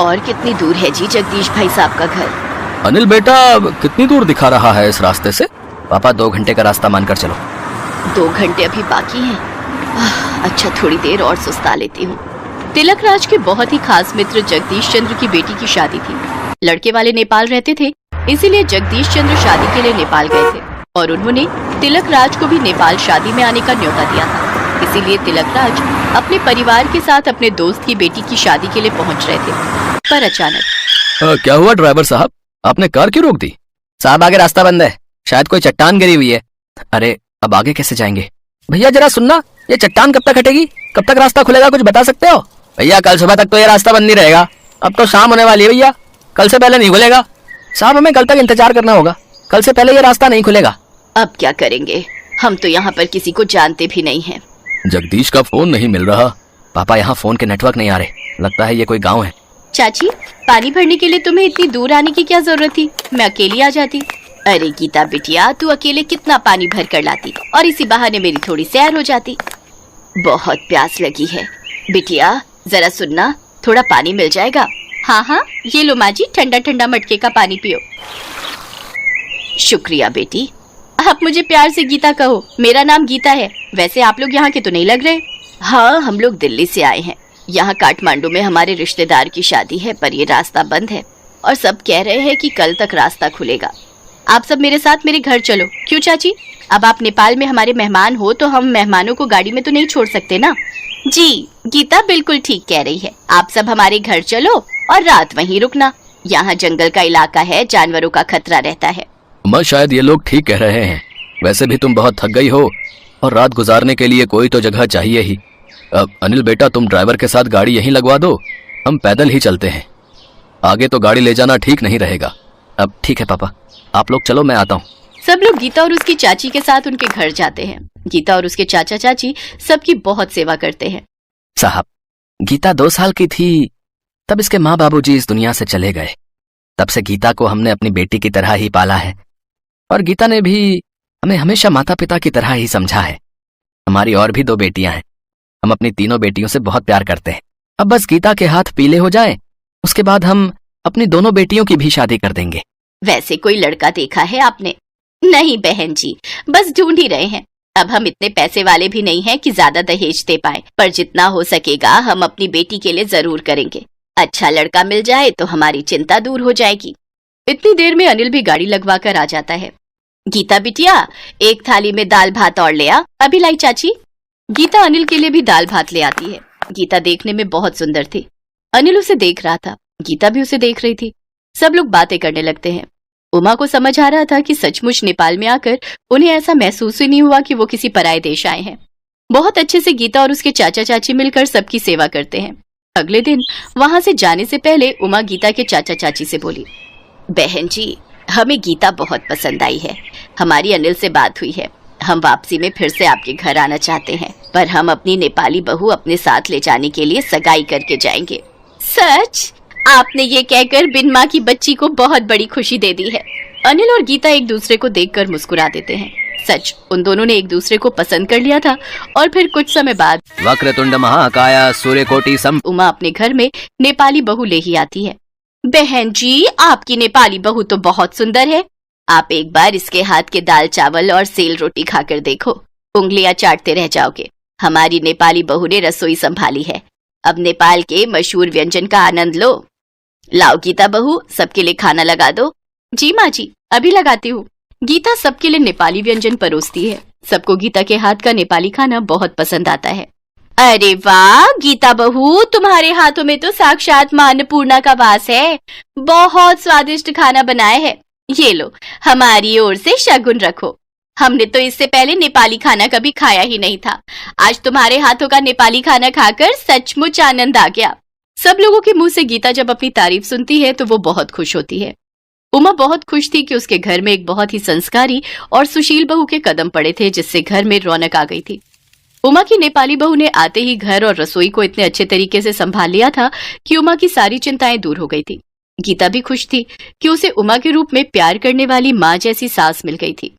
और कितनी दूर है जी जगदीश भाई साहब का घर? अनिल बेटा, कितनी दूर दिखा रहा है इस रास्ते से? पापा 2 घंटे का रास्ता मानकर चलो। 2 घंटे अभी बाकी हैं। अच्छा, थोड़ी देर और सुस्ता लेती हूँ। तिलक राज के बहुत ही खास मित्र जगदीश चंद्र की बेटी की शादी थी। लड़के वाले नेपाल रहते थे, इसीलिए जगदीश चंद्र शादी के लिए नेपाल गए थे और उन्होंने तिलक राज को भी नेपाल शादी में आने का न्योता दिया था। इसीलिए तिलक राज अपने परिवार के साथ अपने दोस्त की बेटी की शादी के लिए पहुंच रहे थे, पर अचानक क्या हुआ ड्राइवर साहब, आपने कार क्यों रोक दी? साहब आगे रास्ता बंद है, शायद कोई चट्टान गिरी हुई है। अरे अब आगे कैसे जाएंगे? भैया जरा सुनना, ये चट्टान कब तक हटेगी? कब तक रास्ता खुलेगा, कुछ बता सकते हो? भैया कल सुबह तक तो ये रास्ता बंद नहीं रहेगा। अब तो शाम होने वाली है भैया, कल से पहले नहीं खुलेगा। साहब हमें कल तक इंतजार करना होगा, कल से पहले ये रास्ता नहीं खुलेगा। अब क्या करेंगे, हम तो यहाँ पर किसी को जानते भी नहीं हैं। जगदीश का फोन नहीं मिल रहा। पापा यहाँ फोन के नेटवर्क नहीं आ रहे, लगता है ये कोई गाँव है। चाची, पानी भरने के लिए तुम्हें इतनी दूर आने की क्या जरूरत थी? मैं अकेली आ जाती। अरे गीता बिटिया, तू अकेले कितना पानी भर कर लाती और इसी बहाने मेरी थोड़ी सैर हो जाती। बहुत प्यास लगी है बिटिया, जरा सुनना, थोड़ा पानी मिल जाएगा? हाँ हाँ, ये लो माँ जी, ठंडा ठंडा मटके का पानी पियो। शुक्रिया बेटी। आप मुझे प्यार से गीता कहो, मेरा नाम गीता है। वैसे आप लोग यहाँ के तो नहीं लग रहे। हाँ, हम लोग दिल्ली से आए हैं। यहाँ काठमांडू में हमारे रिश्तेदार की शादी है, पर ये रास्ता बंद है और सब कह रहे हैं कि कल तक रास्ता खुलेगा। आप सब मेरे साथ मेरे घर चलो। क्यों चाची, अब आप नेपाल में हमारे मेहमान हो तो हम मेहमानों को गाड़ी में तो नहीं छोड़ सकते ना? जी, गीता बिल्कुल ठीक कह रही है। आप सब हमारे घर चलो और रात वहीं रुकना। यहाँ जंगल का इलाका है, जानवरों का खतरा रहता है। मैं शायद ये लोग ठीक कह रहे हैं। वैसे भी तुम बहुत थक गई हो और रात गुजारने के लिए कोई तो जगह चाहिए ही। अब अनिल बेटा, तुम ड्राइवर के साथ गाड़ी यहीं लगवा दो, हम पैदल ही चलते हैं। आगे तो गाड़ी ले जाना ठीक नहीं रहेगा। अब ठीक है पापा, आप लोग चलो, मैं आता हूँ। सब लोग गीता और उसकी चाची के साथ उनके घर जाते हैं। गीता और उसके चाचा चाची सबकी बहुत सेवा करते हैं। साहब, गीता 2 साल की थी तब इसके माँ बाबूजी इस दुनिया से चले गए। तब से गीता को हमने अपनी बेटी की तरह ही पाला है और गीता ने भी हमें हमेशा माता पिता की तरह ही समझा है। हमारी और भी 2 बेटियां हैं, हम अपनी तीनों बेटियों से बहुत प्यार करते हैं। अब बस गीता के हाथ पीले हो जाएं, उसके बाद हम अपनी दोनों बेटियों की भी शादी कर देंगे। वैसे कोई लड़का देखा है आपने? नहीं बहन जी, बस ढूंढ ही रहे हैं। अब हम इतने पैसे वाले भी नहीं हैं कि ज्यादा दहेज दे पाए, पर जितना हो सकेगा हम अपनी बेटी के लिए जरूर करेंगे। अच्छा लड़का मिल जाए तो हमारी चिंता दूर हो जाएगी। इतनी देर में अनिल भी गाड़ी लगवा कर आ जाता है। गीता बिटिया, एक थाली में दाल भात और ले आ। अभी लाई चाची। गीता अनिल के लिए भी दाल भात ले आती है। गीता देखने में बहुत सुंदर थी। अनिल उसे देख रहा था, गीता भी उसे देख रही थी। सब लोग बातें करने लगते हैं। उमा को समझ आ रहा था कि सचमुच नेपाल में आकर उन्हें ऐसा महसूस ही नहीं हुआ कि वो किसी पराये देश आए हैं। बहुत अच्छे से गीता और उसके चाचा चाची मिलकर सबकी सेवा करते हैं। अगले दिन वहां से जाने से पहले उमा गीता के चाचा चाची से बोली, बहन जी, हमें गीता बहुत पसंद आई है। हमारी अनिल से बात हुई है, हम वापसी में फिर से आपके घर आना चाहते हैं, पर हम अपनी नेपाली बहू अपने साथ ले जाने के लिए सगाई करके जाएंगे। सच? आपने ये कहकर बिन माँ की बच्ची को बहुत बड़ी खुशी दे दी है। अनिल और गीता एक दूसरे को देखकर मुस्कुरा देते हैं। सच, उन दोनों ने एक दूसरे को पसंद कर लिया था। और फिर कुछ समय बाद वक्रतुंड महाकाय सूर्यकोटि सम उमा अपने घर में नेपाली बहू ले ही आती है। बहन जी, आपकी नेपाली बहू तो बहुत सुंदर है। आप एक बार इसके हाथ के दाल चावल और सेल रोटी खाकर देखो, उंगलियां चाटते रह जाओगे। हमारी नेपाली बहू ने रसोई संभाली है, अब नेपाल के मशहूर व्यंजन का आनंद लो। लाओ गीता बहू, सबके लिए खाना लगा दो। जी माँ जी, अभी लगाती हूँ। गीता सबके लिए नेपाली व्यंजन परोसती है। सबको गीता के हाथ का नेपाली खाना बहुत पसंद आता है। अरे वाह गीता बहू, तुम्हारे हाथों में तो साक्षात मां अन्नपूर्णा का वास है। बहुत स्वादिष्ट खाना बनाया है। ये लो, हमारी ओर से शगुन रखो। हमने तो इससे पहले नेपाली खाना कभी खाया ही नहीं था। आज तुम्हारे हाथों का नेपाली खाना खाकर सचमुच आनंद आ गया। सब लोगों के मुंह से गीता जब अपनी तारीफ सुनती है तो वो बहुत खुश होती है। उमा बहुत खुश थी कि उसके घर में एक बहुत ही संस्कारी और सुशील बहू के कदम पड़े थे, जिससे घर में रौनक आ गई थी। उमा की नेपाली बहू ने आते ही घर और रसोई को इतने अच्छे तरीके से संभाल लिया था कि उमा की सारी चिंताएं दूर हो गई थी। गीता भी खुश थी कि उसे उमा के रूप में प्यार करने वाली माँ जैसी सास मिल गई थी।